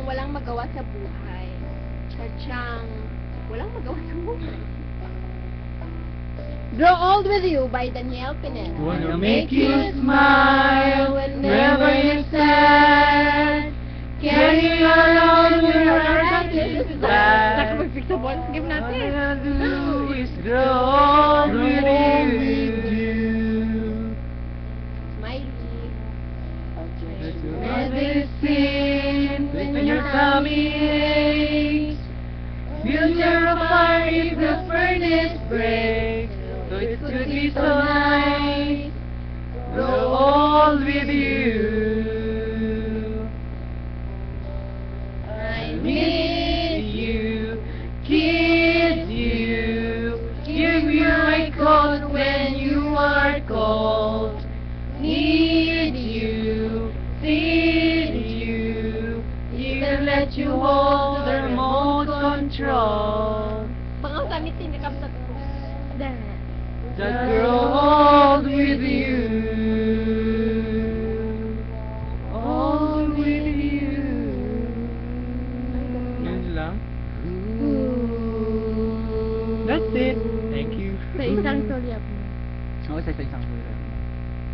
walang magawa sa buhay. Sadyang walang magawa sa buhay. Grow Old With You by Danielle Pineda. Wanna make you smile whenever you're sad. Carry around your practice glad. Nakapag-fix sa bonus game All natin. you gotta do is grow old with you. Smiley. Medicine when your tummy aches. Future of fire if the furnace breaks. So it could be so nice. Grow old with you. I miss you, kiss you, give you my coat when you are cold. Need you, feed you, even let you hold the remote control. Baka kami tinakap sa krus. Dahil. That grow old with you. Old with you. Yun lang. That's it. Thank you. Sa isang solya po. Oo, sa isang